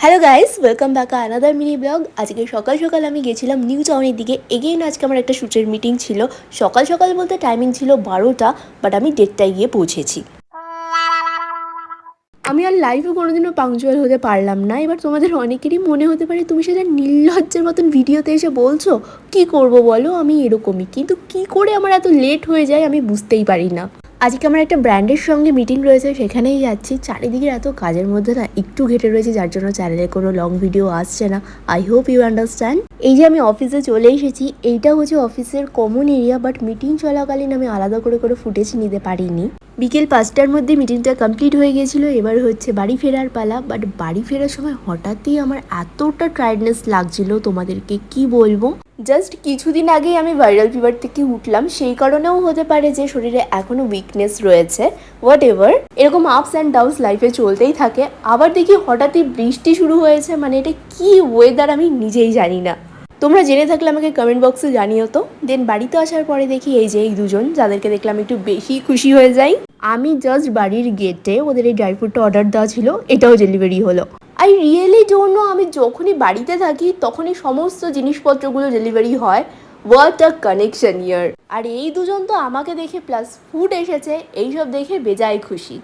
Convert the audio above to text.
Hello guys, welcome back another mini blog. আজকে সকাল সকাল আমি গেছিলাম নিউ টাউনের দিকে। এগেইন আজকে আমার একটা শ্যুটের মিটিং ছিল। সকাল সকাল বলতে টাইমিং ছিল 12টা, বাট আমি 1:30টায় গিয়ে পৌঁছেছি। আমি আর লাইভে কোনোদিনও পাংচুয়াল হতে পারলাম না। এবার তোমাদের অনেকেরই মনে হতে পারে তুমি সেটা নির্লজ্জের মতন ভিডিওতে এসে বলছো। কি করব বলো, আমি এরকমই। কিন্তু কি করে আমার এত লেট হয়ে যায় আমি বুঝতেই পারি না। আজকে আমার একটা ব্র্যান্ডের সঙ্গে মিটিং রয়েছে, সেখানেই যাচ্ছি। চারিদিকে এত কাজের মধ্যে না একটু ঘেটে রয়েছে, যার জন্য চ্যানেলে কোনো লং ভিডিও আসছে না। I hope you understand. এই যে আমি অফিসে চলে এসেছি, এইটা হচ্ছে অফিসের কমন এরিয়া, বাট মিটিং চলাকালীন আমি আলাদা করে ফুটেজ নিতে পারিনি। বিকেল 5টার মধ্যে মিটিংটা কমপ্লিট হয়ে গিয়েছিল। এবার হচ্ছে বাড়ি ফেরার পালা। বাট বাড়ি ফেরার সময় হঠাৎই আমার এতটা টায়ার্ডনেস লাগছিল, তোমাদেরকে কি বলবো। জাস্ট কিছুদিন আগেই আমি ভাইরাল ফিভার থেকে উঠলাম, সেই কারণেও হতে পারে যে শরীরে এখনো উইকনেস রয়েছে। হোয়াট এভার, এরকম আপস অ্যান্ড ডাউনস লাইফে চলতেই থাকে। আবার দেখি হঠাৎই বৃষ্টি শুরু হয়েছে, মানে এটা কি ওয়েদার আমি নিজেই জানি না। তোমরা জেনে থাকলে আমাকে কমেন্ট বক্সে জানিও তো। দেন বাড়িতে আসার পরে দেখি এই যে এই দুজন, যাদেরকে দেখলাম একটু বেশি খুশি হয়ে যাই। আমি জাস্ট বাড়ির গেটে ওদের এই ড্রাই ফ্রুটটা অর্ডার দেওয়া ছিল, এটাও ডেলিভারি হলো। আই রিয়েলি ডোন্ট নো, আমি যখনই বাড়িতে থাকি তখনই সমস্ত জিনিসপত্রগুলো ডেলিভারি হয়। হোয়াট আ কানেকশন ইয়ার। আর এই দুজন তো আমাকে দেখে প্লাস ফুড এসেছে, এইসব দেখে বেজায় খুশি।